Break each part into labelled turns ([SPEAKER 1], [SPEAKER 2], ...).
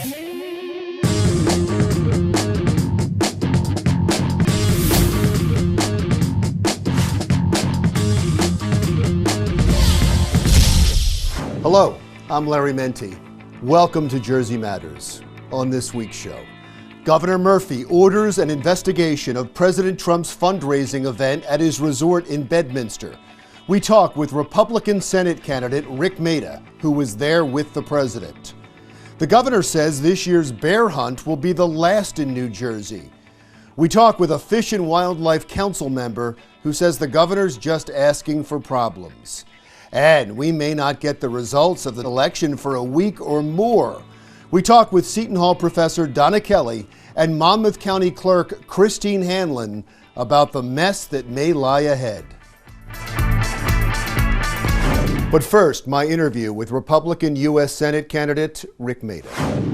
[SPEAKER 1] Hello, I'm Larry Mendte. Welcome to Jersey Matters. On this week's show, Governor Murphy orders an investigation of President Trump's fundraising event at his resort in Bedminster. We talk with Republican Senate candidate Rik Mehta, who was there with the president. The governor says this year's bear hunt will be the last in New Jersey. We talk with a Fish and Wildlife Council member who says the governor's just asking for problems. And we may not get the results of the election for a week or more. We talk with Seton Hall professor Donna Kelly and Monmouth County Clerk Christine Hanlon about the mess that may lie ahead. But first, my interview with Republican U.S. Senate candidate Rik Mehta.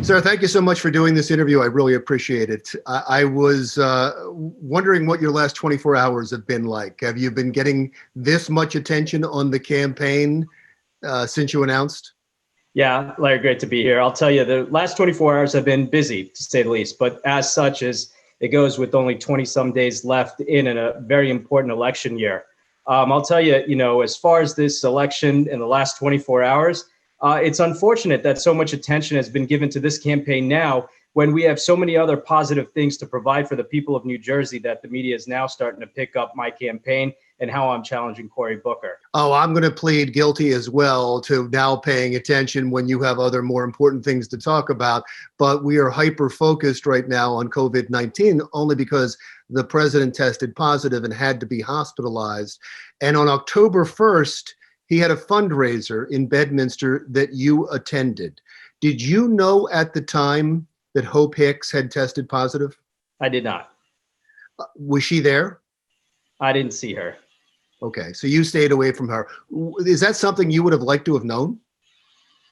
[SPEAKER 1] Sir, thank you so much for doing this interview. I really appreciate it. I was wondering what your last 24 hours have been like. Have you been getting this much attention on the campaign since you announced?
[SPEAKER 2] Yeah, Larry, great to be here. I'll tell you, the last 24 hours have been busy, to say the least. But as such, as it goes with only 20-some days left in a very important election year. I'll tell you, as far as this election in the last 24 hours, it's unfortunate that so much attention has been given to this campaign now when we have so many other positive things to provide for the people of New Jersey that the media is now starting to pick up my campaign and how I'm challenging Cory Booker.
[SPEAKER 1] Oh, I'm going to plead guilty as well to now paying attention when you have other more important things to talk about. But we are hyper-focused right now on COVID-19 only because the president tested positive and had to be hospitalized. And on October 1st, he had a fundraiser in Bedminster that you attended. Did you know at the time that Hope Hicks had tested positive?
[SPEAKER 2] I did not.
[SPEAKER 1] Was she there?
[SPEAKER 2] I didn't see her.
[SPEAKER 1] Okay, so you stayed away from her. Is that something you would have liked to have known?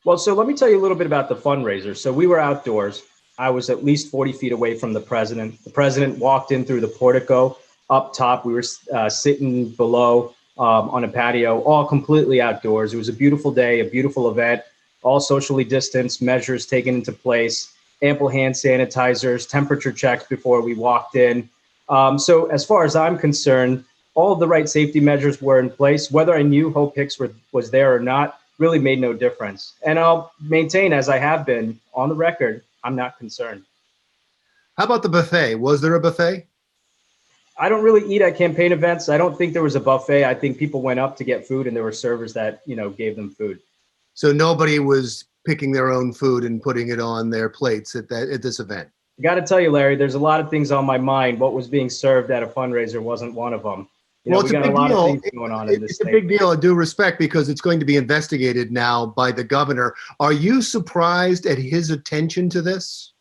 [SPEAKER 2] Well, so let me tell you a little bit about the fundraiser. So we were outdoors. I was at least 40 feet away from the president. The president walked in through the portico up top. We were sitting below on a patio, all completely outdoors. It was a beautiful day, a beautiful event, all socially distanced, measures taken into place, ample hand sanitizers, temperature checks before we walked in. So as far as I'm concerned, all of the right safety measures were in place. Whether I knew Hope Hicks was there or not really made no difference. And I'll maintain, as I have been on the record, I'm not concerned.
[SPEAKER 1] How about the buffet? Was there a buffet?
[SPEAKER 2] I don't really eat at campaign events. I don't think there was a buffet. I think people went up to get food and there were servers that, gave them food.
[SPEAKER 1] So nobody was picking their own food and putting it on their plates at this event?
[SPEAKER 2] I got to tell you, Larry, there's a lot of things on my mind. What was being served at a fundraiser wasn't one of them.
[SPEAKER 1] Well, it's
[SPEAKER 2] we got a lot of things going on in this state.
[SPEAKER 1] It's a big deal, I do respect, because it's going to be investigated now by the governor. Are you surprised at his attention to this?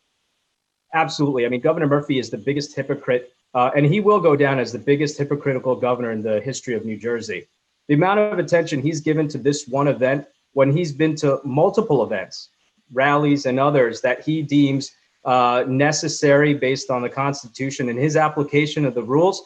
[SPEAKER 2] Absolutely. I mean, Governor Murphy is the biggest hypocrite, and he will go down as the biggest hypocritical governor in the history of New Jersey. The amount of attention he's given to this one event when he's been to multiple events, rallies and others that he deems necessary based on the Constitution and his application of the rules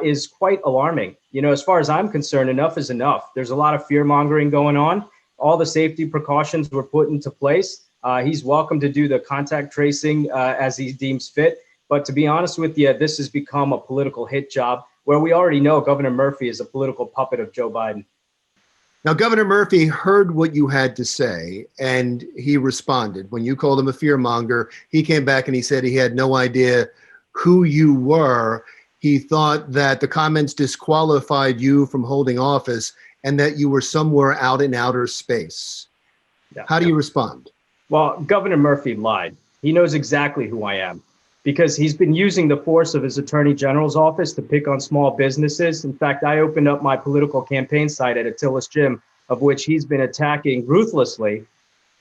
[SPEAKER 2] is quite alarming. As far as I'm concerned, enough is enough. There's a lot of fear mongering going on. All the safety precautions were put into place. He's welcome to do the contact tracing as he deems fit. But to be honest with you, this has become a political hit job where we already know Governor Murphy is a political puppet of Joe Biden.
[SPEAKER 1] Now, Governor Murphy heard what you had to say, and he responded. When you called him a fearmonger, he came back and he said he had no idea who you were. He thought that the comments disqualified you from holding office and that you were somewhere out in outer space. Yeah. How do you respond?
[SPEAKER 2] Well, Governor Murphy lied. He knows exactly who I am because he's been using the force of his attorney general's office to pick on small businesses. In fact, I opened up my political campaign site at Attila's Gym, of which he's been attacking ruthlessly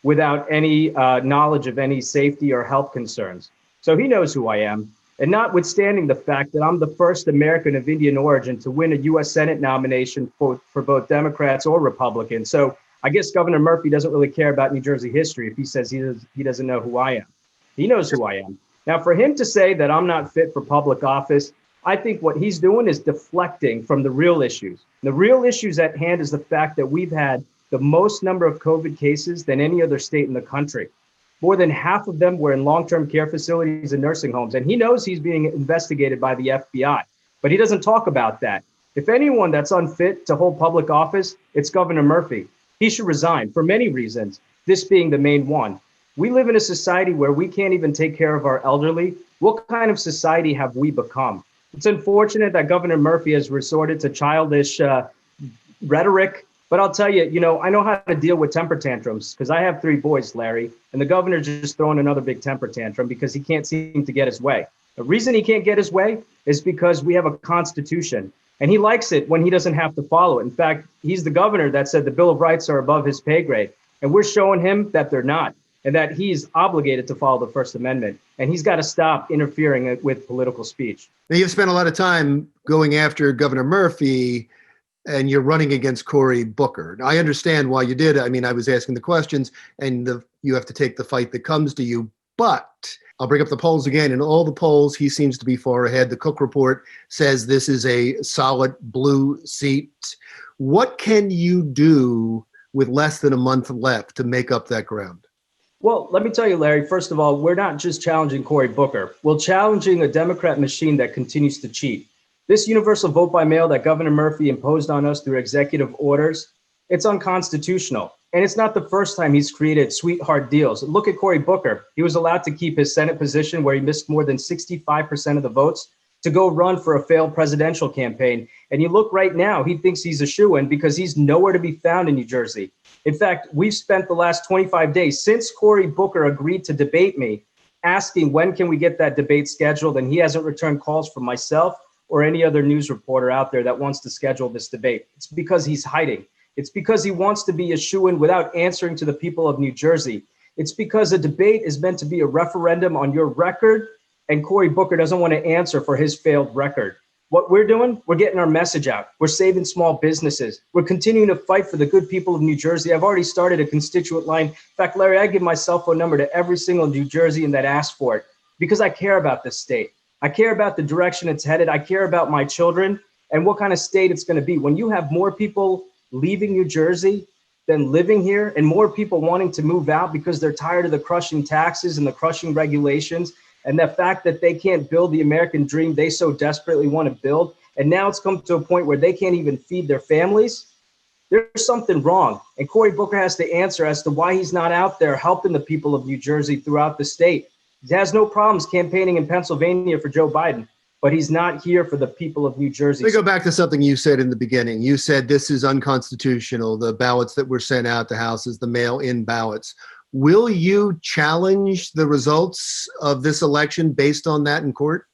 [SPEAKER 2] without any knowledge of any safety or health concerns. So he knows who I am. And notwithstanding the fact that I'm the first American of Indian origin to win a U.S. Senate nomination for both Democrats or Republicans. So I guess Governor Murphy doesn't really care about New Jersey history if he says he doesn't know who I am. He knows who I am. Now, for him to say that I'm not fit for public office, I think what he's doing is deflecting from the real issues. The real issues at hand is the fact that we've had the most number of COVID cases than any other state in the country. More than half of them were in long-term care facilities and nursing homes. And he knows he's being investigated by the FBI, but he doesn't talk about that. If anyone that's unfit to hold public office, it's Governor Murphy. He should resign for many reasons, this being the main one. We live in a society where we can't even take care of our elderly. What kind of society have we become? It's unfortunate that Governor Murphy has resorted to childish rhetoric. But I'll tell you, I know how to deal with temper tantrums because I have 3 boys, Larry, and the governor's just throwing another big temper tantrum because he can't seem to get his way. The reason he can't get his way is because we have a constitution, and he likes it when he doesn't have to follow it. In fact, he's the governor that said the Bill of Rights are above his pay grade, and we're showing him that they're not, and that he's obligated to follow the First Amendment, and he's got to stop interfering with political speech.
[SPEAKER 1] Now, you've spent a lot of time going after Governor Murphy, and you're running against Cory Booker. Now, I understand why you did. I mean, I was asking the questions, and you have to take the fight that comes to you. But I'll bring up the polls again. In all the polls, he seems to be far ahead. The Cook report says this is a solid blue seat. What can you do with less than a month left to make up that ground?
[SPEAKER 2] Well, let me tell you, Larry, first of all, we're not just challenging Cory Booker. We're challenging a Democrat machine that continues to cheat. This universal vote by mail that Governor Murphy imposed on us through executive orders, it's unconstitutional. And it's not the first time he's created sweetheart deals. Look at Cory Booker. He was allowed to keep his Senate position where he missed more than 65% of the votes to go run for a failed presidential campaign. And you look right now, he thinks he's a shoo-in because he's nowhere to be found in New Jersey. In fact, we've spent the last 25 days since Cory Booker agreed to debate me, asking when can we get that debate scheduled, and he hasn't returned calls from myself or any other news reporter out there that wants to schedule this debate. It's because he's hiding. It's because he wants to be a shoo-in without answering to the people of New Jersey. It's because a debate is meant to be a referendum on your record, and Cory Booker doesn't want to answer for his failed record. What we're doing, we're getting our message out. We're saving small businesses. We're continuing to fight for the good people of New Jersey. I've already started a constituent line. In fact, Larry, I give my cell phone number to every single New Jerseyan that asks for it because I care about this state. I care about the direction it's headed. I care about my children and what kind of state it's going to be. When you have more people leaving New Jersey than living here and more people wanting to move out because they're tired of the crushing taxes and the crushing regulations and the fact that they can't build the American dream they so desperately want to build. And now it's come to a point where they can't even feed their families. There's something wrong. And Cory Booker has to answer as to why he's not out there helping the people of New Jersey throughout the state. He has no problems campaigning in Pennsylvania for Joe Biden, but he's not here for the people of New Jersey.
[SPEAKER 1] Let me go back to something you said in the beginning. You said this is unconstitutional, the ballots that were sent out to houses, the mail-in ballots. Will you challenge the results of this election based on that in court?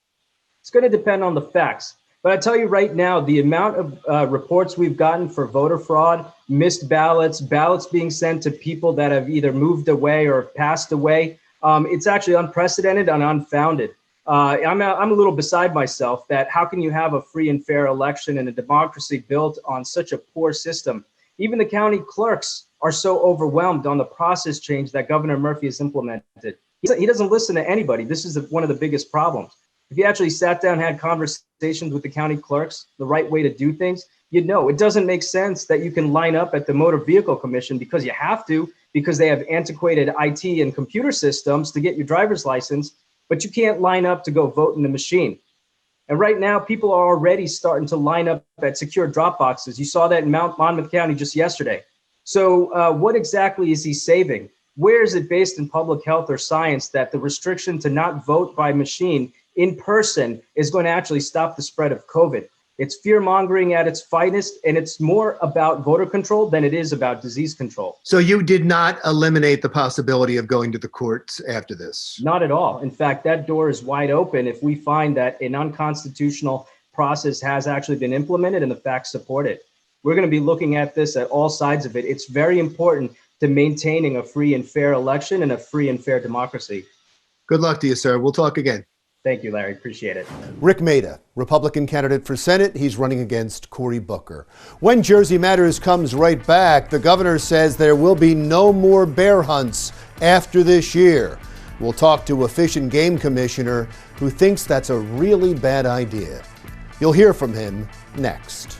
[SPEAKER 2] It's going to depend on the facts. But I tell you right now, the amount of reports we've gotten for voter fraud, missed ballots, ballots being sent to people that have either moved away or passed away, it's actually unprecedented and unfounded. I'm a little beside myself that how can you have a free and fair election and a democracy built on such a poor system? Even the county clerks are so overwhelmed on the process change that Governor Murphy has implemented. He doesn't listen to anybody. This is one of the biggest problems. If you actually sat down and had conversations with the county clerks, the right way to do things, you'd know. It doesn't make sense that you can line up at the Motor Vehicle Commission because you have to, because they have antiquated IT and computer systems to get your driver's license, but you can't line up to go vote in the machine. And right now, people are already starting to line up at secure drop boxes. You saw that in Monmouth County just yesterday. So what exactly is he saving? Where is it based in public health or science that the restriction to not vote by machine in person is going to actually stop the spread of COVID? It's fear mongering at its finest, and it's more about voter control than it is about disease control.
[SPEAKER 1] So you did not eliminate the possibility of going to the courts after this?
[SPEAKER 2] Not at all. In fact, that door is wide open if we find that an unconstitutional process has actually been implemented and the facts support it. We're going to be looking at this at all sides of it. It's very important to maintaining a free and fair election and a free and fair democracy.
[SPEAKER 1] Good luck to you, sir. We'll talk again.
[SPEAKER 2] Thank you, Larry. Appreciate it.
[SPEAKER 1] Rik Mehta, Republican candidate for Senate. He's running against Cory Booker. When Jersey Matters comes right back, the governor says there will be no more bear hunts after this year. We'll talk to a Fish and Game commissioner who thinks that's a really bad idea. You'll hear from him next.